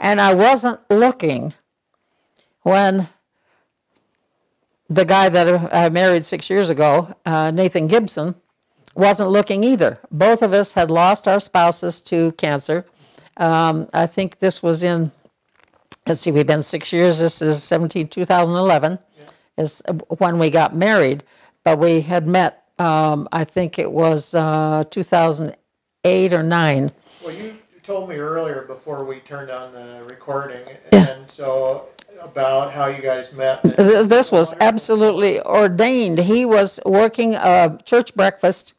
And I wasn't looking when the guy that I married 6 years ago, Nathan Gibson, wasn't looking either. Both of us had lost our spouses to cancer. I think this was in, let's see, we've been 6 years. This is 2011 is when we got married. But we had met, I think it was 2008 or 9. Well, you told me earlier before we turned on the recording, and so about how you guys met. This was absolutely ordained. He was working a church breakfast.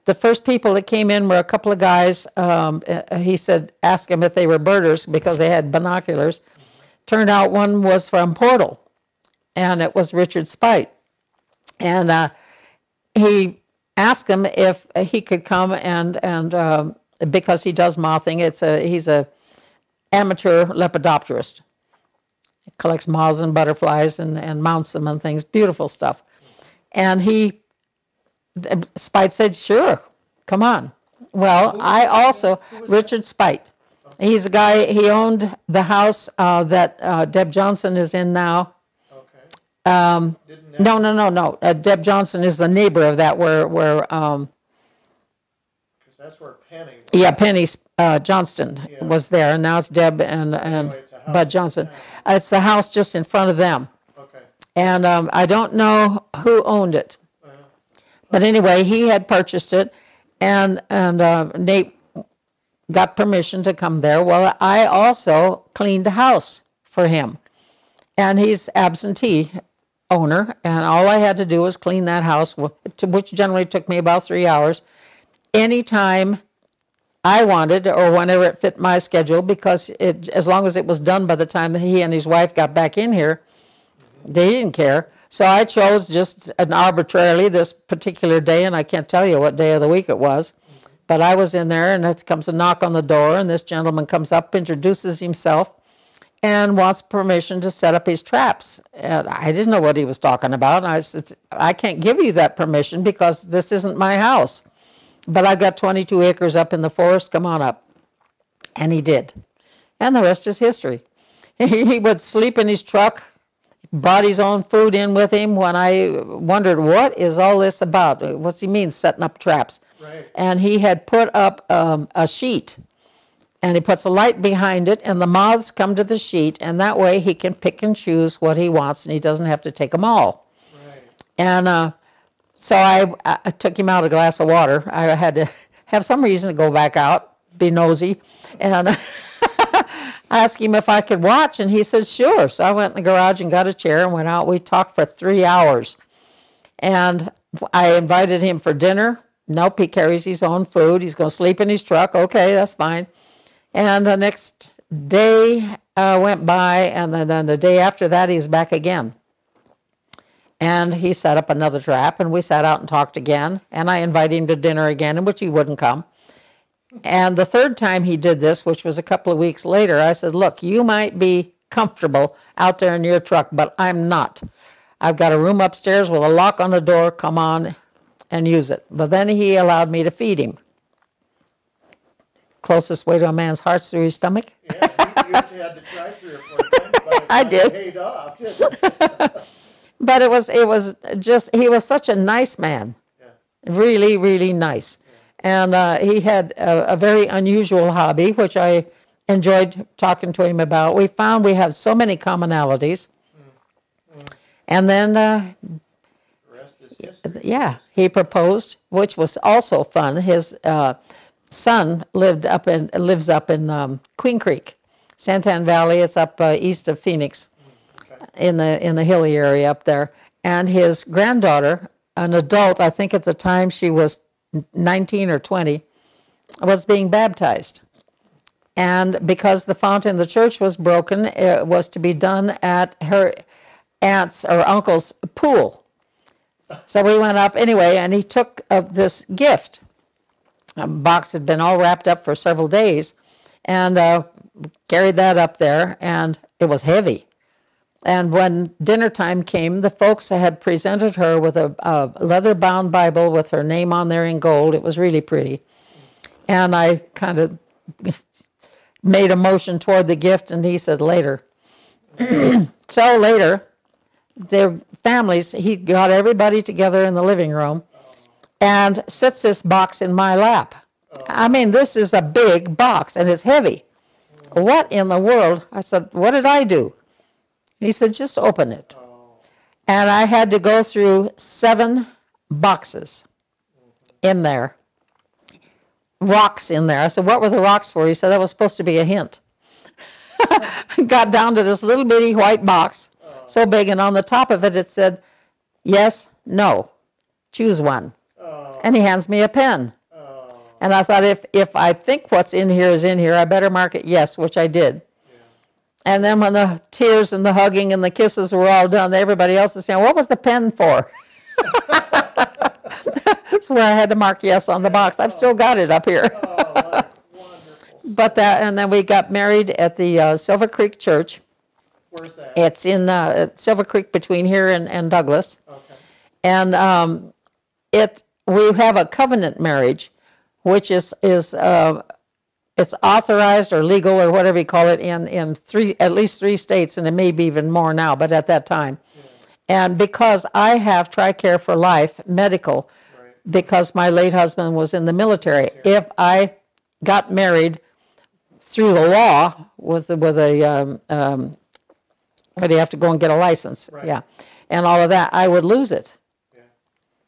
The first people that came in were a couple of guys. He said, ask them if they were birders because they had binoculars. Turned out one was from Portal, and it was Richard Spite. And he asked him if he could come and because he does mothing. He's a amateur lepidopterist. He collects moths and butterflies and mounts them and things. Beautiful stuff. And Spite said, sure, come on. Well, Richard Spite. He's a guy, he owned the house that Deb Johnson is in now. Okay. No. Deb Johnson is the neighbor of that where because that's where Penny was. Yeah, Penny Johnston was there, and now it's Deb and Bud Johnson. It's the house just in front of them. Okay. And I don't know who owned it. But anyway, he had purchased it, and Nate got permission to come there. Well, I also cleaned the house for him. And he's absentee owner, and all I had to do was clean that house, which generally took me about 3 hours, anytime I wanted or whenever it fit my schedule, because as long as it was done by the time he and his wife got back in here, they didn't care. So I chose just arbitrarily this particular day, and I can't tell you what day of the week it was, but I was in there, and it comes a knock on the door, and this gentleman comes up, introduces himself, and wants permission to set up his traps. And I didn't know what he was talking about. And I said, I can't give you that permission because this isn't my house. But I've got 22 acres up in the forest. Come on up. And he did. And the rest is history. He would sleep in his truck, brought his own food in with him when I wondered, what is all this about? What's he mean, setting up traps? Right. And he had put up a sheet, and he puts a light behind it, and the moths come to the sheet, and that way he can pick and choose what he wants, and he doesn't have to take them all. Right. And so I took him out a glass of water. I had to have some reason to go back out, be nosy, and ask him if I could watch, and he says, sure. So I went in the garage and got a chair and went out. We talked for 3 hours. And I invited him for dinner. Nope, he carries his own food. He's going to sleep in his truck. Okay, that's fine. And the next day went by, and then the day after that, he's back again. And he set up another trap, and we sat out and talked again. And I invited him to dinner again, in which he wouldn't come. And the third time he did this, which was a couple of weeks later, I said, look, you might be comfortable out there in your truck, but I'm not. I've got a room upstairs with a lock on the door. Come on and use it. But then he allowed me to feed him. Closest way to a man's heart's through his stomach. Yeah, had to try 3 or 4 times, but it I did. paid off, didn't it? But it was just, he was such a nice man. Yeah. Really, really nice. And he had a very unusual hobby, which I enjoyed talking to him about. We found we have so many commonalities. And then, The rest is history. yeah, he proposed, which was also fun. His son lives up in Queen Creek, Santan Valley. It's up east of Phoenix, Okay. in the hilly area up there. And his granddaughter, an adult, I think at the time she was 19 or 20, was being baptized. And because the font in the church was broken, it was to be done at her aunt's or uncle's pool. So we went up anyway, and he took this gift. A box had been all wrapped up for several days, and carried that up there, and it was heavy. And when dinner time came, the folks had presented her with a leather-bound Bible with her name on there in gold. It was really pretty. And I kind of made a motion toward the gift, and he said, later. So later, their families, he got everybody together in the living room and sets this box in my lap. I mean, this is a big box, and it's heavy. What in the world? I said, what did I do? He said, just open it. And I had to go through 7 boxes in there, rocks in there. I said, what were the rocks for? He said, that was supposed to be a hint. Got down to this little bitty white box, so big, and on the top of it, it said, yes, no, choose one. And he hands me a pen. And I thought, if I think what's in here is in here, I better mark it yes, which I did. And then when the tears and the hugging and the kisses were all done, everybody else is saying, what was the pen for? That's where I had to mark yes on the box. I've still got it up here. Oh, what a wonderful. But and then we got married at the Silver Creek Church. Where's that? It's in Silver Creek between here and Douglas. Okay. And we have a covenant marriage, which is it's authorized or legal or whatever you call it in at least 3 states, and it may be even more now, but at that time. Yeah. And because I have TRICARE for Life medical, right, because my late husband was in the military, if I got married through the law with a but you have to go and get a license, right, yeah, and all of that, I would lose it. Yeah.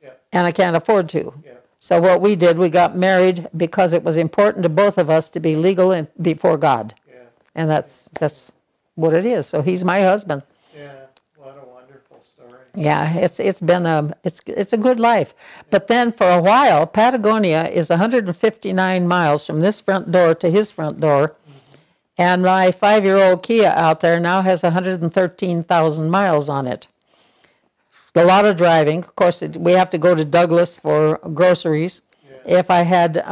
Yeah. And I can't afford to. Yeah. So what we did, we got married because it was important to both of us to be legal before God. Yeah. And that's what it is. So he's my husband. Yeah, what a wonderful story. Yeah, it's been it's a good life. But then for a while, Patagonia is 159 miles from this front door to his front door. Mm-hmm. And my 5-year-old Kia out there now has 113,000 miles on it. A lot of driving. Of course, we have to go to Douglas for groceries. Yeah. If I had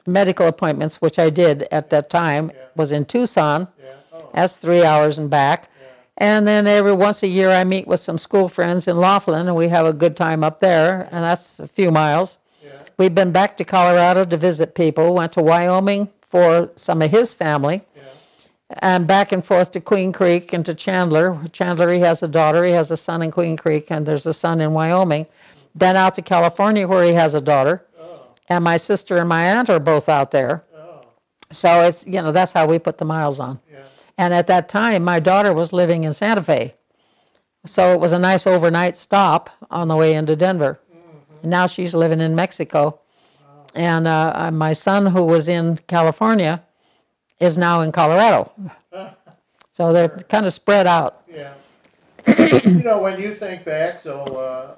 medical appointments, which I did at that time, yeah, was in Tucson. Yeah. Oh. That's 3 hours and back. Yeah. And then every once a year, I meet with some school friends in Laughlin, and we have a good time up there, and that's a few miles. Yeah. We've been back to Colorado to visit people. Went to Wyoming for some of his family. And back and forth to Queen Creek and to Chandler. Chandler, he has a daughter. He has a son in Queen Creek, and there's a son in Wyoming. Then out to California, where he has a daughter. Oh. And my sister and my aunt are both out there. Oh. So it's, that's how we put the miles on. Yeah. And at that time, my daughter was living in Santa Fe. So it was a nice overnight stop on the way into Denver. Mm-hmm. Now she's living in Mexico. Wow. And my son, who was in California, is now in Colorado. So they're kind of spread out. Yeah. When you think back, Zola,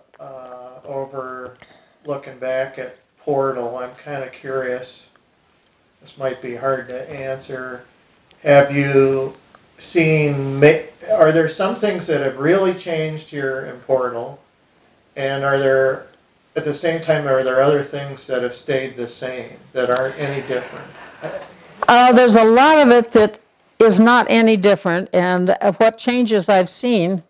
over looking back at Portal, I'm kind of curious. This might be hard to answer. Have you are there some things that have really changed here in Portal? And at the same time, are there other things that have stayed the same, that aren't any different? There's a lot of it that is not any different, and what changes I've seen,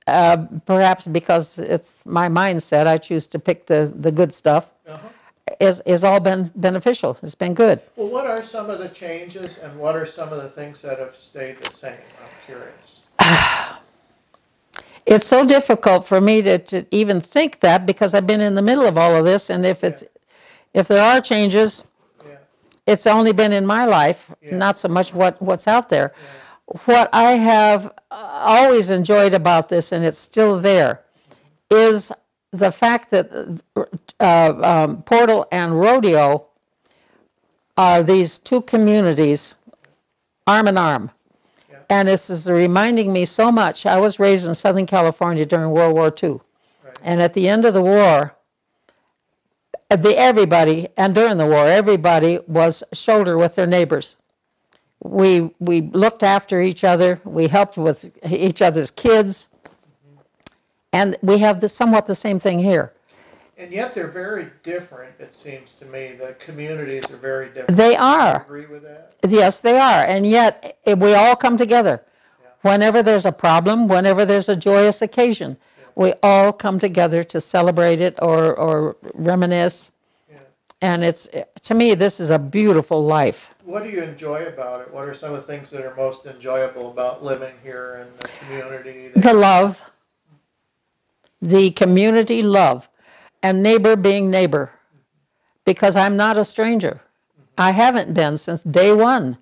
perhaps because it's my mindset, I choose to pick the good stuff, is all been beneficial. It's been good. Well, what are some of the changes and what are some of the things that have stayed the same? I'm curious. It's so difficult for me to even think that because I've been in the middle of all of this, and if there are changes, Yeah, it's only been in my life, yeah, not so much what's out there. yeah, What I have always enjoyed about this, and it's still there, is the fact that Portal and Rodeo are these two communities, arm in arm. yeah, And this is reminding me so much. I was raised in Southern California during World War II. right, And at the end of the war, everybody, and during the war, everybody was shoulder with their neighbors. We looked after each other. We helped with each other's kids. And we have somewhat the same thing here. and yet they're very different, it seems to me. The communities are very different. They Do you are. agree with that? Yes, they are. And yet we all come together. Yeah. Whenever there's a problem, whenever there's a joyous occasion, we all come together to celebrate it or reminisce. Yeah. And to me, this is a beautiful life. What do you enjoy about it? What are some of the things that are most enjoyable about living here in the community? The love, the community love, and neighbor being neighbor. Because I'm not a stranger. I haven't been since day one.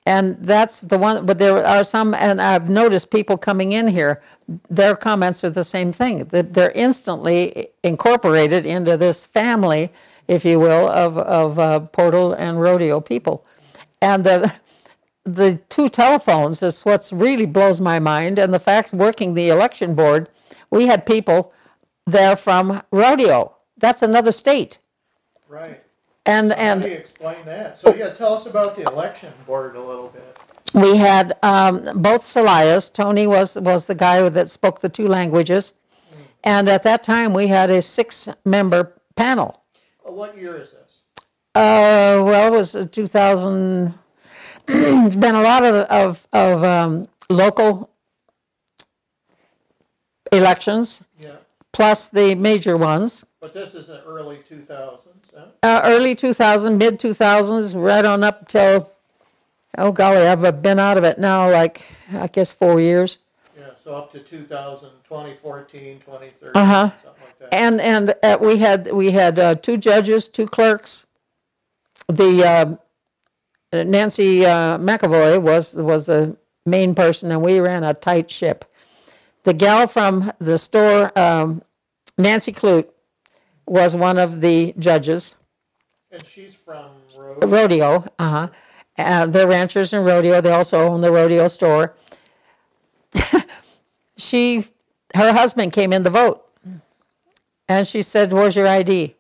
And that's the one, but there are some, and I've noticed people coming in here, their comments are the same thing. They're instantly incorporated into this family, if you will, of Portal and Rodeo people. And the two telephones is what's really blows my mind. And the fact, working the election board, we had people there from Rodeo. That's another state. Right. And How do you explain that? So yeah, tell us about the election board a little bit. we had both Celayas. Tony was the guy that spoke the two languages. And at that time, we had a 6-member panel. What year is this? Well, it was 2000. It's been a lot of local elections, Yeah, plus the major ones. but this is the early 2000s, huh? Early 2000, mid 2000s, right on up till, oh golly, I've been out of it now like, I guess 4 years. Yeah, so up to 2014, 2013, Uh-huh. something like that. And we had 2 judges, 2 clerks. The Nancy McAvoy was the main person, and we ran a tight ship. The gal from the store, Nancy Clute, was one of the judges. And she's from Rhode. Rodeo, they're ranchers in Rodeo. They also own the Rodeo store. Her husband came in to vote, and she said, "Where's your ID?"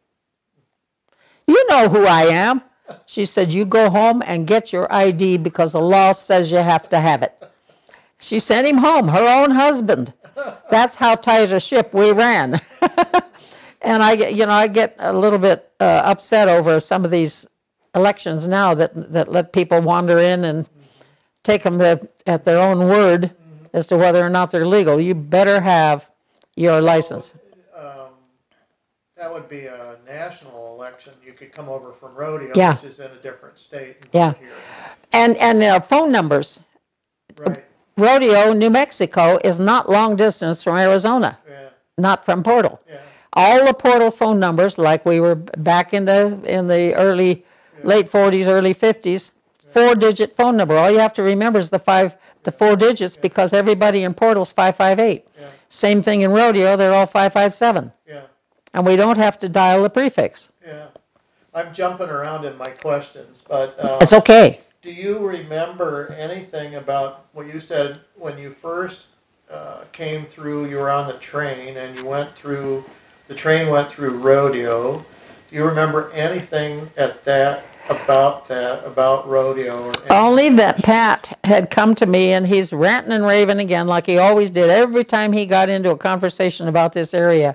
"You know who I am." She said, "You go home and get your ID because the law says you have to have it." She sent him home, her own husband. That's how tight a ship we ran. And I get a little bit upset over some of these elections now that let people wander in and take them at their own word as to whether or not they're legal. You better have your license. That would be a national election. You could come over from Rodeo, Yeah. which is in a different state, and Yeah. vote here. And phone numbers. Right. Rodeo, New Mexico is not long distance from Arizona, Yeah. not from Portal. Yeah. All the Portal phone numbers, like we were back in the late 40s, early 50s, 4-digit phone number. All you have to remember is the 4 digits because everybody in Portal's 558. Yeah. Same thing in Rodeo, they're all 557. Yeah. And we don't have to dial the prefix. Yeah. I'm jumping around in my questions, but It's okay. do you remember anything about what you said when you first came through? You were on the train and you went through. The train went through Rodeo. Do you remember anything about Rodeo? Or Only that Pat had come to me, and he's ranting and raving again like he always did every time he got into a conversation about this area.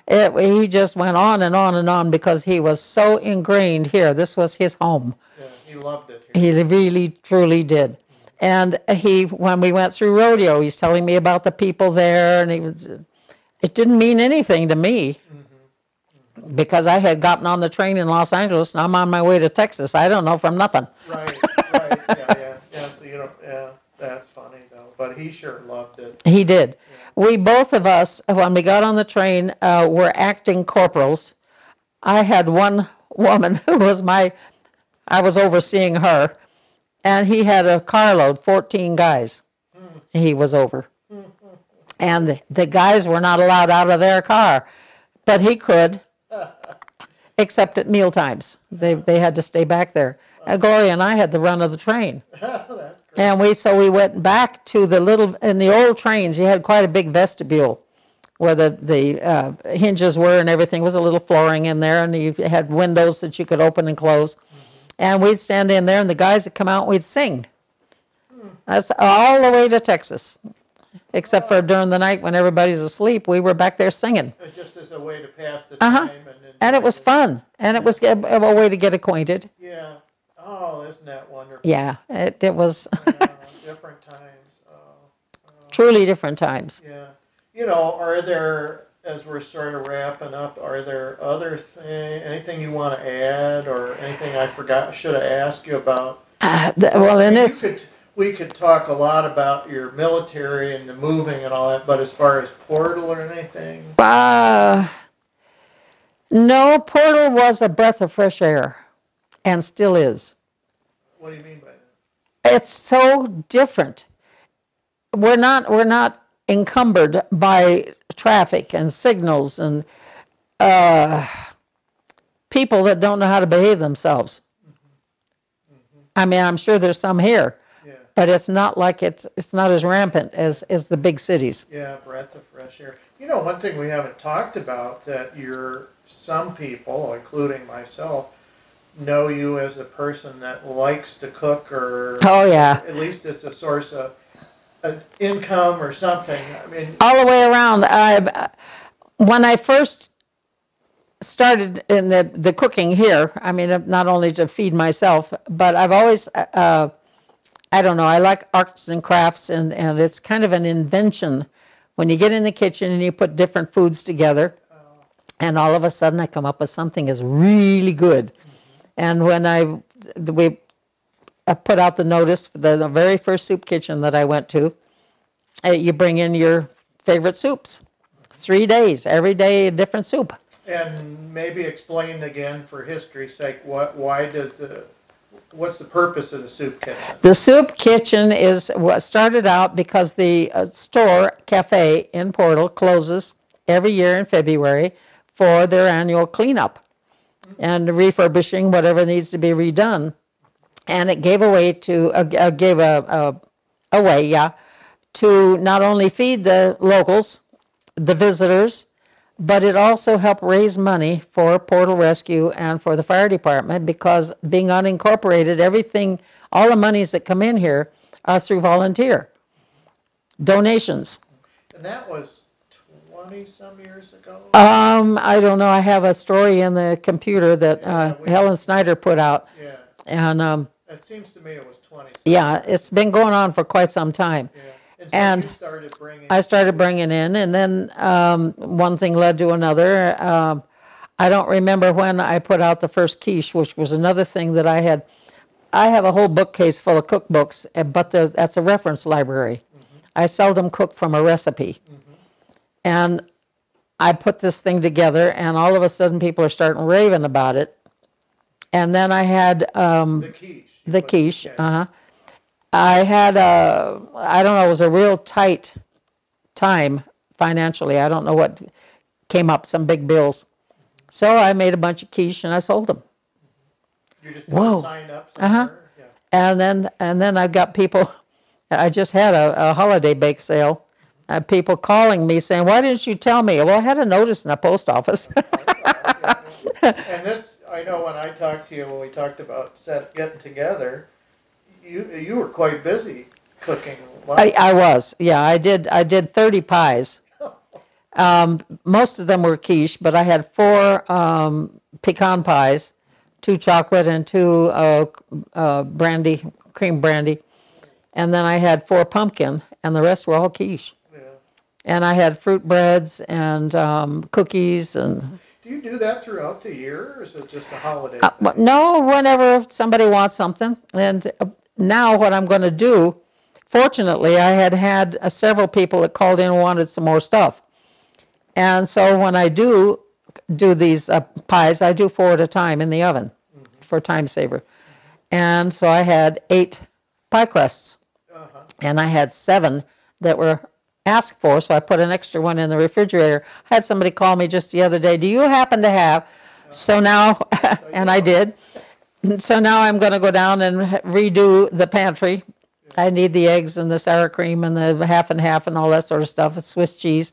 He just went on and on and on because he was so ingrained here. This was his home. Yeah, he loved it here. He really, truly did. And when we went through Rodeo, he's telling me about the people there, and it didn't mean anything to me. because I had gotten on the train in Los Angeles and I'm on my way to Texas. I don't know from nothing. Right, right, yeah. So you know, yeah, that's funny though. But he sure loved it. He did. We both of us, when we got on the train, were acting corporals. I had one woman who was I was overseeing her, and he had a carload, 14 guys he was over. And the guys were not allowed out of their car, but he could, except at meal times. They had to stay back there. Gloria and I had the run of the train. That's great. And we went back to in the old trains, you had quite a big vestibule where the hinges were and everything. Was a little flooring in there, and you had windows that you could open and close. And we'd stand in there, and the guys would come out, and we'd sing. That's all the way to Texas, except for during the night when everybody's asleep. We were back there singing. It's just as a way to pass the time. And it was fun, and it was a way to get acquainted. Yeah. Oh, isn't that wonderful? Yeah, it was Different times. truly different times. Yeah. You know, are there, as we're sort of wrapping up, are there anything you want to add, or anything I should have asked you about? Well, in this, we could talk a lot about your military and the moving and all that, but as far as Portal or anything? no, Portal was a breath of fresh air, and still is. What do you mean by that? It's so different. We're not encumbered by traffic and signals and people that don't know how to behave themselves. I mean, I'm sure there's some here, but it's not like it's not as rampant as the big cities. Yeah, breath of fresh air. You know, one thing we haven't talked about that some people, including myself, know you as a person that likes to cook, or Oh yeah, at least it's a source of income or something. I mean, all the way around. When I first started in the cooking here, I mean, not only to feed myself, but I've always, I don't know, I like arts and crafts, and it's kind of an invention when you get in the kitchen and you put different foods together, and all of a sudden I come up with something that's really good. And when I put out the notice for the very first soup kitchen that I went to, you bring in your favorite soups. 3 days, every day a different soup. and maybe explain again for history's sake, what's the purpose of the soup kitchen? The soup kitchen is what started out because the store cafe in Portal closes every year in February for their annual cleanup and refurbishing whatever needs to be redone. And it gave away to to not only feed the locals, the visitors, but it also helped raise money for Portal Rescue and for the fire department, because being unincorporated, everything, all the monies that come in here are through volunteer donations. And that was 20-some years ago? I don't know. I have a story in the computer that Helen Snyder put out. Yeah. And it seems to me it was 20. yeah, it's been going on for quite some time. Yeah. And so you started bringing... I started bringing in, and then one thing led to another. I don't remember when I put out the first quiche, which was another thing that I had. I have a whole bookcase full of cookbooks, but that's a reference library. I seldom cook from a recipe. And I put this thing together, and all of a sudden people are starting raving about it. And then I had the quiche. the quiche. I had I don't know, it was a real tight time financially. I don't know what came up, some big bills. So I made a bunch of quiche and I sold them. You just put a sign up somewhere? Yeah. And then I've got people, I just had a holiday bake sale. People calling me saying, "Why didn't you tell me?" Well, I had a notice in the post office. And this, I know when I talked to you, when we talked about getting together, you were quite busy cooking. I was, yeah. I did 30 pies. Most of them were quiche, but I had 4 pecan pies, 2 chocolate and 2 cream brandy, and then I had 4 pumpkin, and the rest were all quiche. Yeah. And I had fruit breads and cookies and. Do you do that throughout the year, or is it just a holiday Well, thing? no, whenever somebody wants something. And now what I'm going to do, fortunately, I had several people that called in and wanted some more stuff. And so when I do these pies, I do 4 at a time in the oven for time saver. And so I had 8 pie crusts, Uh-huh. and I had 7 that were asked for, so I put an extra one in the refrigerator. I had somebody call me just the other day, do you happen to have? So now, Yes, I and I do. did. So now I'm going to go down and redo the pantry. I need the eggs and the sour cream and the half and half and all that sort of stuff, Swiss cheese.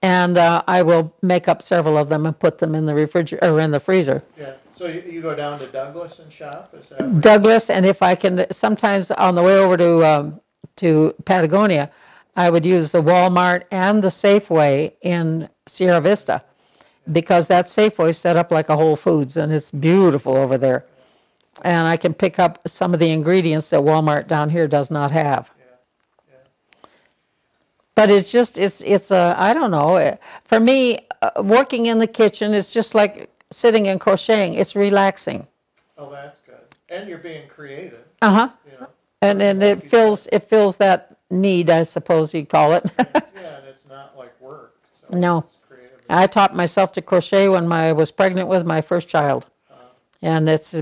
And I will make up several of them and put them in the refrigerator or in the freezer. Yeah, so you go down to Douglas and shop, is that what? Douglas, and if I can, sometimes on the way over to Patagonia, I would use the Walmart and the Safeway in Sierra Vista, because that Safeway is set up like a Whole Foods, and it's beautiful over there. And I can pick up some of the ingredients that Walmart down here does not have. Yeah, yeah. But it's just, it's a, I don't know. For me, working in the kitchen is just like sitting and crocheting. It's relaxing. Oh, that's good. And you're being creative, Uh-huh. you know? And Like it you fills, said. it fills that need, I suppose you'd call it. Yeah, and it's not like work, so No. it's creative. I taught myself to crochet when I was pregnant with my first child. And it's,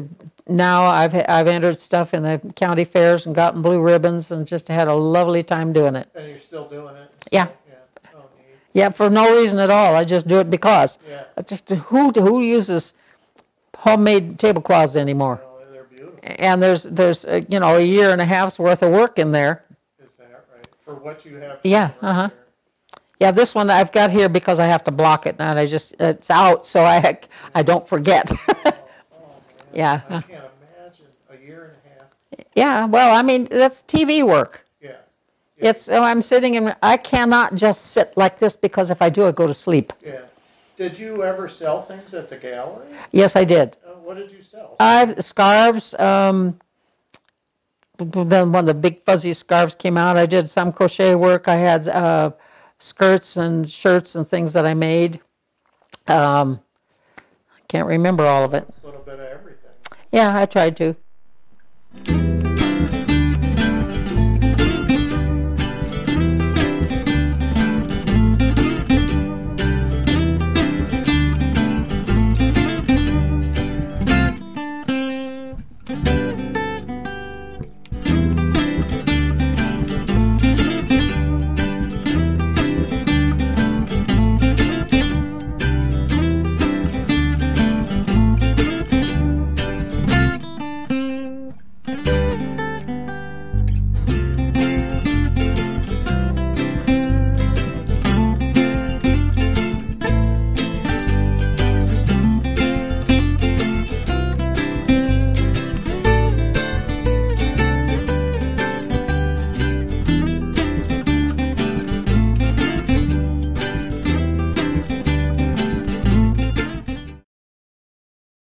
now I've entered stuff in the county fairs and gotten blue ribbons and just had a lovely time doing it. And you're still doing it? Yeah. Yeah. Oh, neat. Yeah, for no reason at all. I just do it because. Yeah. It's just, who uses homemade tablecloths anymore? Well, they're beautiful. And there's a year and a half's worth of work in there. Is that right? For what you have. Yeah, sitting right there. Yeah, this one I've got here because I have to block it, and it's out, so I don't forget. Oh, man. Yeah. I can't imagine a year and a half. Yeah, well, I mean, that's TV work. Yeah. I'm sitting and I cannot just sit like this, because if I do, I go to sleep. Yeah. Did you ever sell things at the gallery? Yes, I did. What did you sell? Scarves, then when the big fuzzy scarves came out, I did some crochet work. I had skirts and shirts and things that I made. I can't remember all of it. A little bit of everything. Yeah, I tried to.